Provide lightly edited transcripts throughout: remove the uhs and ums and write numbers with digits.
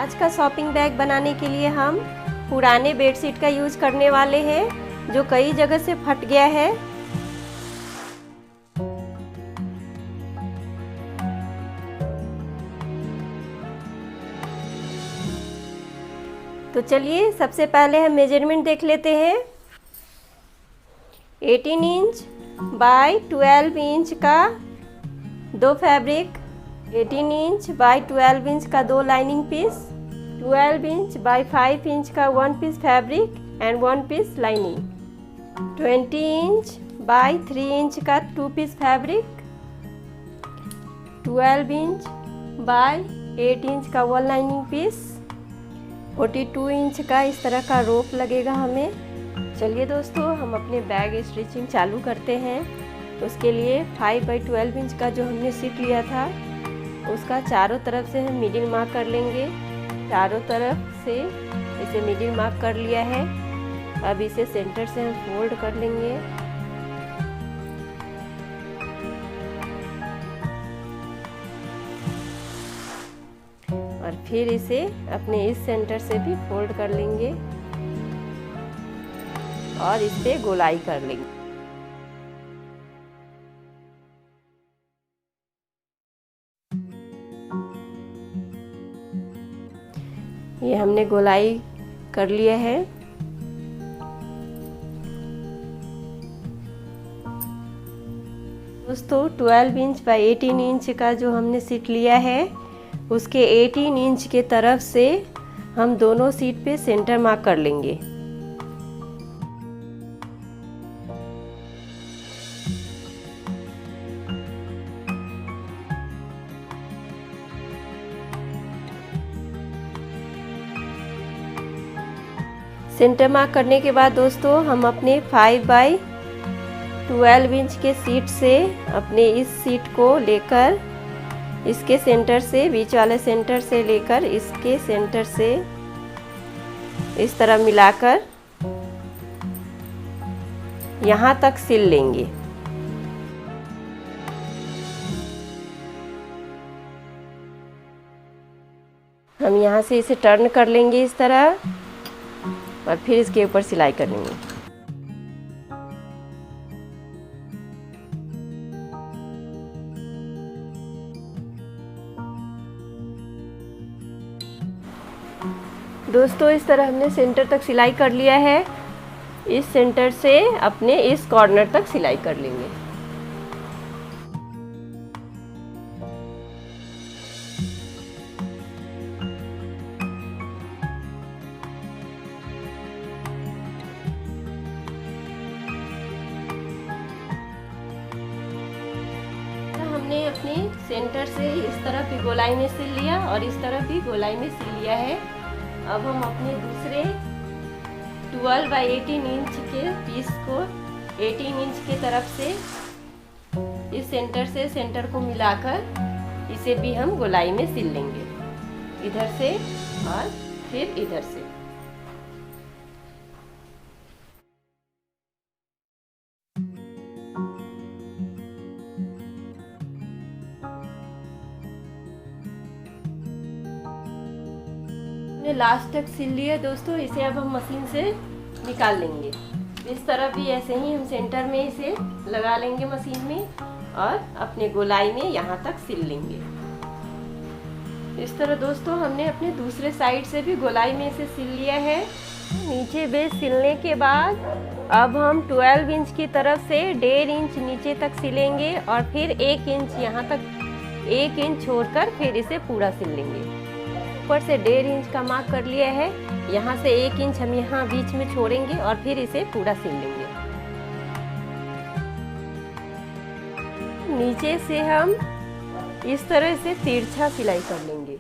आज का shopping bag बनाने के लिए हम पुराने बेडशीट का यूज करने वाले हैं जो कई जगह से फट गया है। तो चलिए सबसे पहले हम मेजरमेंट देख लेते हैं। 18 इंच बाय 12 इंच का दो फैब्रिक, 18 इंच बाय 12 इंच का दो lining piece, 12 inch by 5 inch का 1 piece fabric and 1 piece lining, 20 inch by 3 inch का 2 piece fabric, 12 inch by 8 inch का 1 लाइनिंग पीस, 42 इंच का इस तरह का रोप लगेगा हमें। चलिए दोस्तों हम अपने बैग स्टिचिंग चालू करते हैं। उसके लिए 5 बाई 12 इंच का जो हमने सीट लिया था उसका चारों तरफ से हम मिडिल मार्क कर लेंगे। चारों तरफ से इसे मिडिल मार्क कर लिया है। अब इसे सेंटर से हम फोल्ड कर लेंगे। और फिर इसे अपने इस सेंटर से भी फोल्ड कर लेंगे और इस पे गोलाई कर लेंगे। ये हमने गोलाई कर लिया है। दोस्तों 12 इंच बाय 18 इंच का जो हमने सीट लिया है उसके 18 इंच के तरफ से हम दोनों सीट पे सेंटर मार्क कर लेंगे। सेंटर मार्क करने के बाद दोस्तों हम अपने 5 बाई 12 इंच के सीट से अपने इस सीट को लेकर इसके सेंटर से, बीच वाले सेंटर से लेकर इसके सेंटर से इस तरह मिलाकर यहाँ तक सिल लेंगे। हम यहाँ से इसे टर्न कर लेंगे इस तरह और फिर इसके ऊपर सिलाई कर लेंगे। दोस्तों इस तरह हमने सेंटर तक सिलाई कर लिया है। इस सेंटर से अपने इस कॉर्नर तक सिलाई कर लेंगे। हमने अपने सेंटर से इस तरफ भी गोलाई में सिल लिया और इस तरफ भी गोलाई में सिल लिया है। अब हम अपने दूसरे 12 बाई 18 इंच के पीस को 18 इंच के तरफ से इस सेंटर से सेंटर को मिलाकर इसे भी हम गोलाई में सिल लेंगे, इधर से और फिर इधर से। लास्ट तक सिल लिया दोस्तों। इसे अब हम मशीन से निकाल लेंगे। इस तरफ भी ऐसे ही हम सेंटर में इसे लगा लेंगे मशीन में और अपने गोलाई में यहाँ तक सिल लेंगे। इस तरह दोस्तों हमने अपने दूसरे साइड से भी गोलाई में इसे सिल लिया है। नीचे बेस सिलने के बाद अब हम 12 इंच की तरफ से 1.5 इंच नीचे तक सिलेंगे और फिर 1 इंच यहाँ तक 1 इंच छोड़कर फिर इसे पूरा सिल लेंगे। ऊपर से 1.5 इंच का मार्क कर लिया है। यहाँ से 1 इंच हम यहाँ बीच में छोड़ेंगे और फिर इसे पूरा सिल लेंगे। नीचे से हम इस तरह से तिरछा सिलाई कर लेंगे।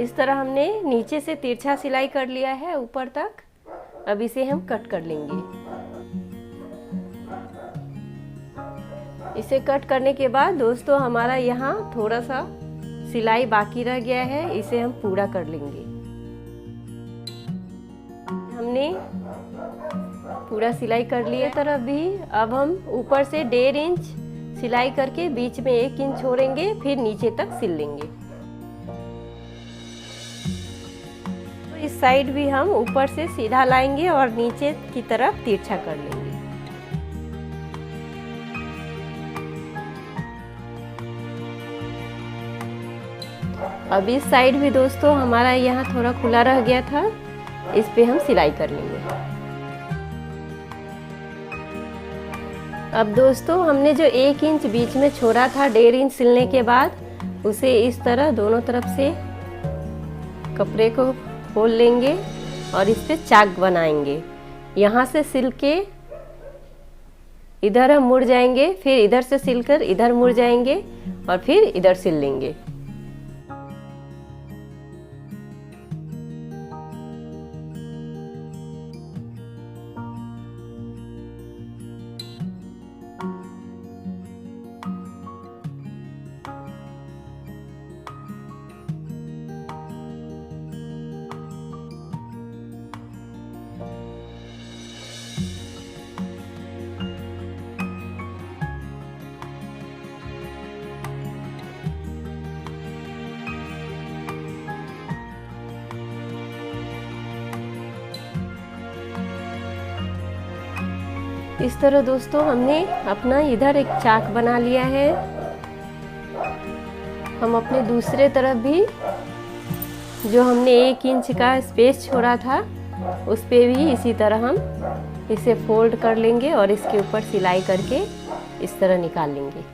इस तरह हमने नीचे से तिरछा सिलाई कर लिया है ऊपर तक। अब इसे हम कट कर लेंगे। इसे कट करने के बाद दोस्तों हमारा यहाँ थोड़ा सा सिलाई बाकी रह गया है, इसे हम पूरा कर लेंगे। हमने पूरा सिलाई कर लिए तरफ भी। अब हम ऊपर से 1.5 इंच सिलाई करके बीच में 1 इंच छोड़ेंगे, फिर नीचे तक सिल लेंगे। तो इस साइड भी हम ऊपर से सीधा लाएंगे और नीचे की तरफ तिरछा कर लेंगे। अब इस साइड भी दोस्तों हमारा यहाँ थोड़ा खुला रह गया था, इस पे हम सिलाई कर लेंगे। अब दोस्तों हमने जो 1 इंच बीच में छोड़ा था 1.5 इंच सिलने के बाद, उसे इस तरह दोनों तरफ से कपड़े को खोल लेंगे और इस पे चाक बनाएंगे। यहाँ से सिल के इधर हम मुड़ जाएंगे, फिर इधर से सिलकर इधर मुड़ जाएंगे और फिर इधर सिल लेंगे। इस तरह दोस्तों हमने अपना इधर एक चाक बना लिया है। हम अपने दूसरे तरफ भी जो हमने 1 इंच का स्पेस छोड़ा था, उस पे भी इसी तरह हम इसे फोल्ड कर लेंगे और इसके ऊपर सिलाई करके इस तरह निकाल लेंगे।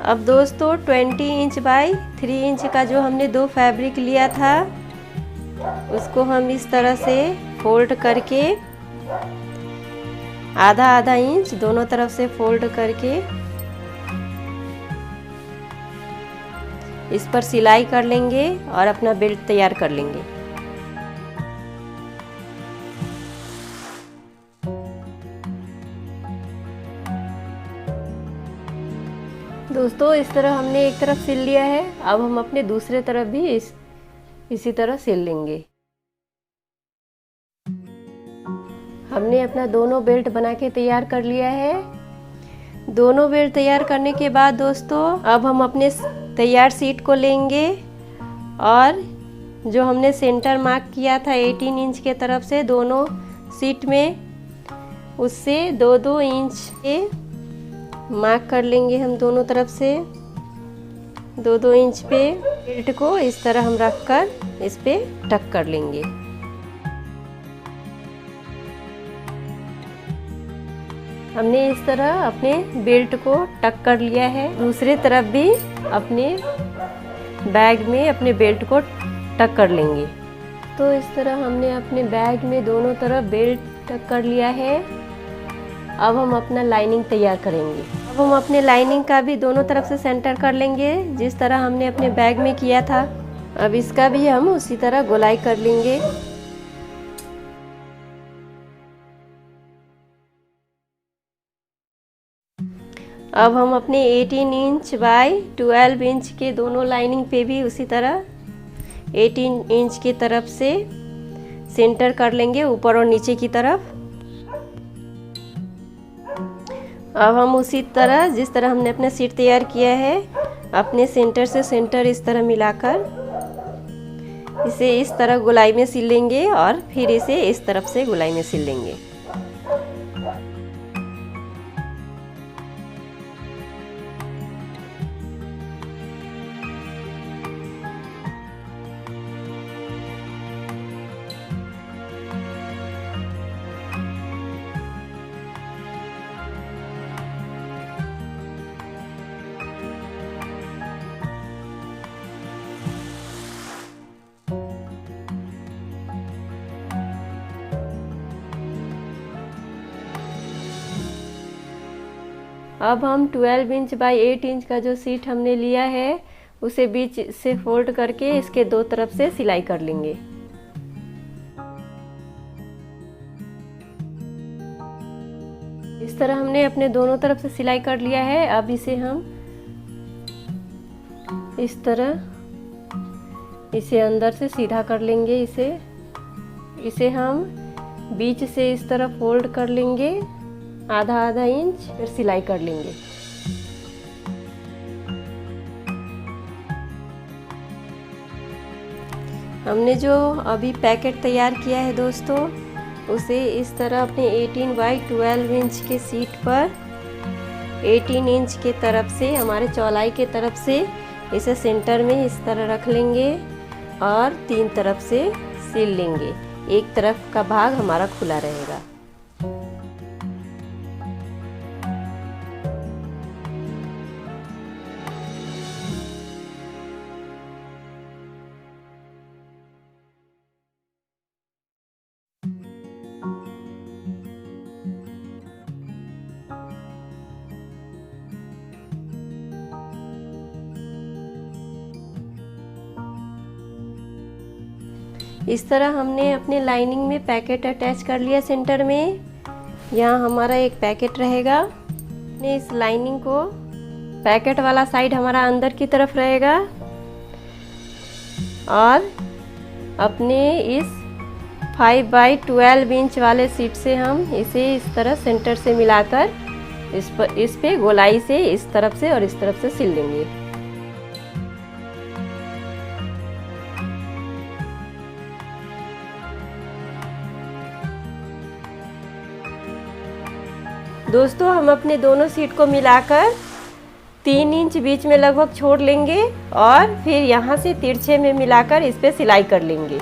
अब दोस्तों 20 इंच बाई 3 इंच का जो हमने 2 फैब्रिक लिया था, उसको हम इस तरह से फोल्ड करके आधा आधा इंच दोनों तरफ से फोल्ड करके इस पर सिलाई कर लेंगे और अपना बेल्ट तैयार कर लेंगे। दोस्तों इस तरह हमने एक तरफ सिल लिया है। अब हम अपने दूसरे तरफ भी इसी तरह सिल लेंगे। हमने अपना दोनों बेल्ट बना के तैयार कर लिया है। दोनों बेल्ट तैयार करने के बाद दोस्तों अब हम अपने तैयार सीट को लेंगे और जो हमने सेंटर मार्क किया था 18 इंच के तरफ से दोनों सीट में, उससे 2-2 इंच के मार्क कर लेंगे हम दोनों तरफ से। 2-2 इंच पे बेल्ट को इस तरह हम रख कर इस पे टक कर लेंगे। हमने इस तरह अपने बेल्ट को टक कर लिया है। दूसरे तरफ भी अपने बैग में अपने बेल्ट को टक कर लेंगे। तो इस तरह हमने अपने बैग में दोनों तरफ बेल्ट टक कर लिया है। अब हम अपना लाइनिंग तैयार करेंगे। अब हम अपने लाइनिंग का भी दोनों तरफ से सेंटर कर लेंगे, जिस तरह हमने अपने बैग में किया था। अब इसका भी हम उसी तरह गोलाई कर लेंगे। अब हम अपने 18 इंच बाई 12 इंच के दोनों लाइनिंग पे भी उसी तरह 18 इंच की तरफ से सेंटर कर लेंगे, ऊपर और नीचे की तरफ। अब हम उसी तरह जिस तरह हमने अपना सीट तैयार किया है, अपने सेंटर से सेंटर इस तरह मिलाकर इसे इस तरह गोलाई में सिल लेंगे और फिर इसे इस तरफ से गोलाई में सिल लेंगे। अब हम 12 इंच बाई 8 इंच का जो सीट हमने लिया है उसे बीच से फोल्ड करके इसके दो तरफ से सिलाई कर लेंगे। इस तरह हमने अपने दोनों तरफ से सिलाई कर लिया है। अब इसे हम इस तरह इसे अंदर से सीधा कर लेंगे। इसे हम बीच से इस तरह फोल्ड कर लेंगे, आधा आधा इंच, फिर सिलाई कर लेंगे। हमने जो अभी पैकेट तैयार किया है दोस्तों, उसे इस तरह अपने 18 बाई 12 इंच के सीट पर 18 इंच के तरफ से, हमारे चौड़ाई के तरफ से इसे सेंटर में इस तरह रख लेंगे और 3 तरफ से सिल लेंगे। एक तरफ का भाग हमारा खुला रहेगा। इस तरह हमने अपने लाइनिंग में पैकेट अटैच कर लिया सेंटर में। यहाँ हमारा एक पैकेट रहेगा। इस लाइनिंग को, पैकेट वाला साइड हमारा अंदर की तरफ रहेगा और अपने इस 5 बाई 12 इंच वाले सीट से हम इसे इस तरह सेंटर से मिलाकर इस पे गोलाई से इस तरफ से और इस तरफ से सिल देंगे। दोस्तों हम अपने दोनों सीट को मिलाकर 3 इंच बीच में लगभग छोड़ लेंगे और फिर यहाँ से तिरछे में मिलाकर इस पे सिलाई कर लेंगे।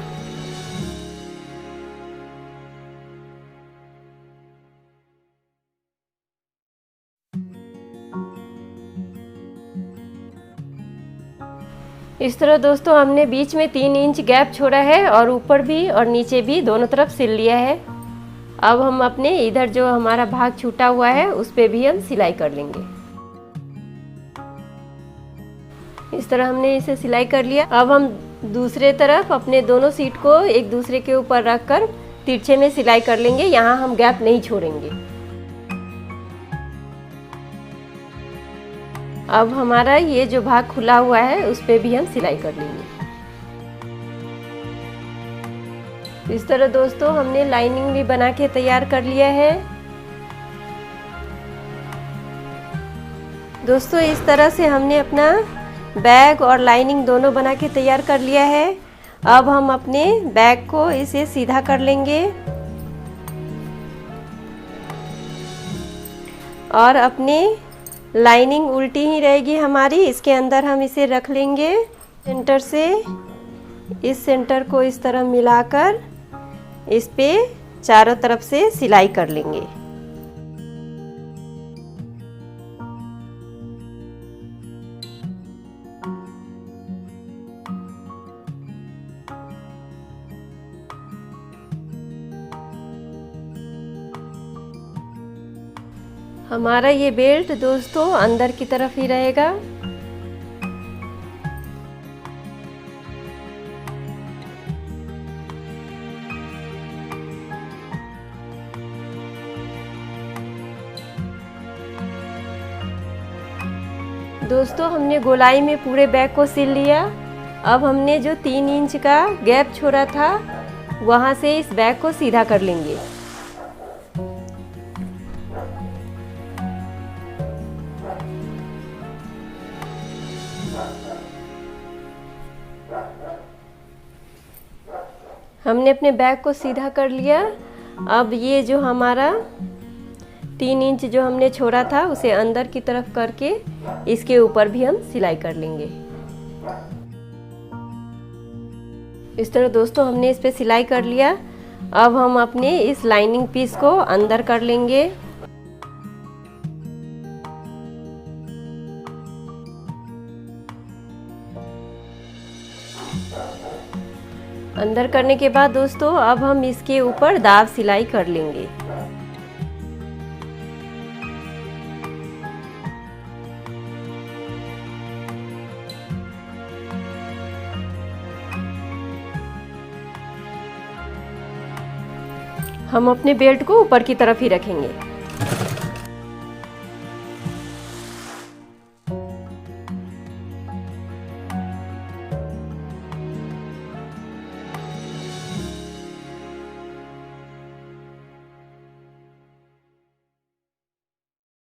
इस तरह दोस्तों हमने बीच में 3 इंच गैप छोड़ा है और ऊपर भी और नीचे भी दोनों तरफ सिल लिया है। अब हम अपने इधर जो हमारा भाग छूटा हुआ है उस पे भी हम सिलाई कर लेंगे। इस तरह हमने इसे सिलाई कर लिया। अब हम दूसरे तरफ अपने दोनों सीट को एक दूसरे के ऊपर रखकर तिरछे में सिलाई कर लेंगे। यहाँ हम गैप नहीं छोड़ेंगे। अब हमारा ये जो भाग खुला हुआ है उस पे भी हम सिलाई कर लेंगे। इस तरह दोस्तों हमने लाइनिंग भी बना के तैयार कर लिया है। दोस्तों इस तरह से हमने अपना बैग और लाइनिंग दोनों बना के तैयार कर लिया है। अब हम अपने बैग को इसे सीधा कर लेंगे और अपने लाइनिंग उल्टी ही रहेगी हमारी, इसके अंदर हम इसे रख लेंगे। सेंटर से इस सेंटर को इस तरह मिलाकर इस पे चारों तरफ से सिलाई कर लेंगे। हमारा ये बेल्ट दोस्तों अंदर की तरफ ही रहेगा। दोस्तों हमने गोलाई में पूरे बैग को सिल लिया। अब हमने जो 3 इंच का गैप छोड़ा था वहाँ से इस बैग को सीधा कर लेंगे। हमने अपने बैग को सीधा कर लिया। अब ये जो हमारा 3 इंच जो हमने छोड़ा था उसे अंदर की तरफ करके इसके ऊपर भी हम सिलाई कर लेंगे। इस तरह दोस्तों हमने इस पे सिलाई कर लिया। अब हम अपने इस लाइनिंग पीस को अंदर कर लेंगे। अंदर करने के बाद दोस्तों अब हम इसके ऊपर दाब सिलाई कर लेंगे। हम अपने बेल्ट को ऊपर की तरफ ही रखेंगे।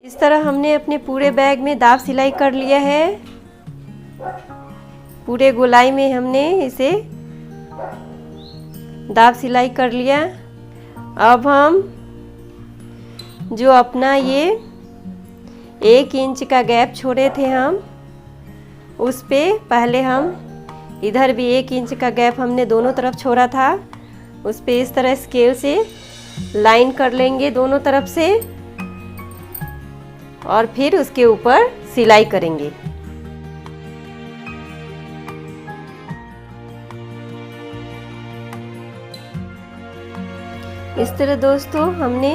इस तरह हमने अपने पूरे बैग में दाब सिलाई कर लिया है। पूरे गोलाई में हमने इसे दाब सिलाई कर लिया। अब हम जो अपना ये 1 इंच का गैप छोड़े थे हम उस पे पहले हम इधर भी 1 इंच का गैप हमने दोनों तरफ छोड़ा था, उस पे इस तरह स्केल से लाइन कर लेंगे दोनों तरफ से और फिर उसके ऊपर सिलाई करेंगे। इस तरह दोस्तों हमने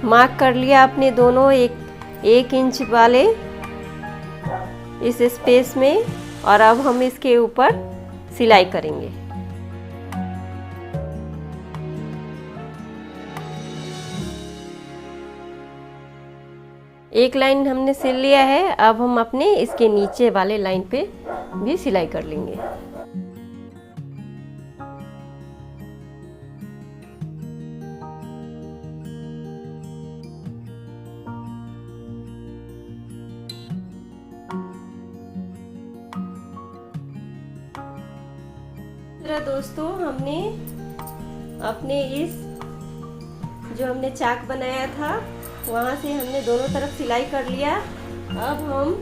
मार्क कर लिया अपने दोनों एक इंच वाले इस स्पेस में और अब हम इसके ऊपर सिलाई करेंगे। एक लाइन हमने सिल लिया है, अब हम अपने इसके नीचे वाले लाइन पे भी सिलाई कर लेंगे। दोस्तों हमने अपने इस जो हमने चाक बनाया था वहाँ से हमने दोनों तरफ सिलाई कर लिया। अब हम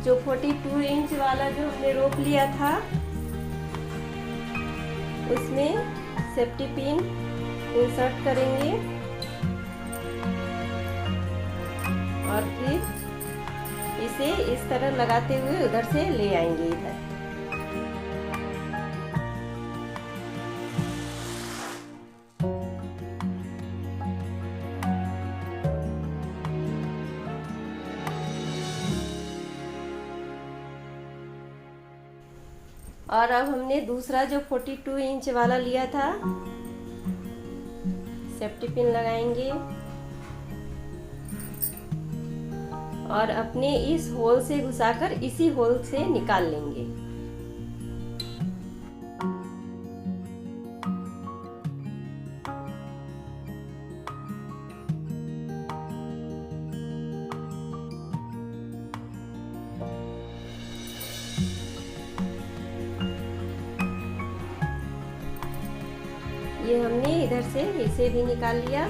जो 42 इंच वाला जो हमने रोप लिया था उसमें सेफ्टी पिन इंसर्ट करेंगे और फिर इसे इस तरह लगाते हुए उधर से ले आएंगे इधर। और अब हमने दूसरा जो 42 इंच वाला लिया था सेफ्टी पिन लगाएंगे और अपने इस होल से घुसाकर इसी होल से निकाल लेंगे। ये हमने इधर से इसे भी निकाल लिया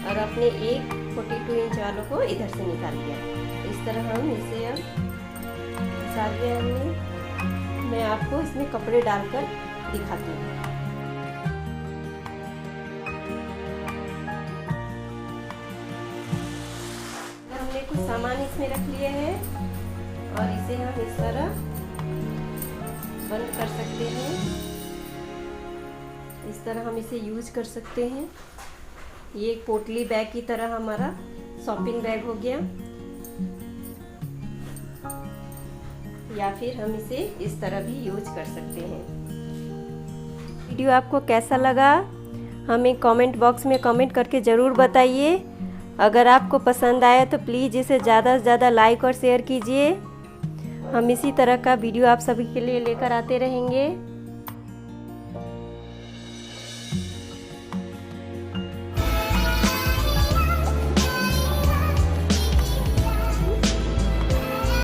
और अपने एक 42 इंच वालों को इधर से निकाल लिया। इस तरह हम इसे अब घुसा लिया हमने। मैं आपको इसमें कपड़े डालकर दिखाती हूँ। हमने कुछ सामान इसमें रख लिए हैं और इसे हम इस तरह बंद कर सकते हैं। इस तरह हम इसे यूज कर सकते हैं। ये एक पोटली बैग की तरह हमारा शॉपिंग बैग हो गया, या फिर हम इसे इस तरह भी यूज कर सकते हैं। वीडियो आपको कैसा लगा हमें कमेंट बॉक्स में कमेंट करके ज़रूर बताइए। अगर आपको पसंद आया तो प्लीज़ इसे ज़्यादा से ज़्यादा लाइक और शेयर कीजिए। हम इसी तरह का वीडियो आप सभी के लिए लेकर आते रहेंगे।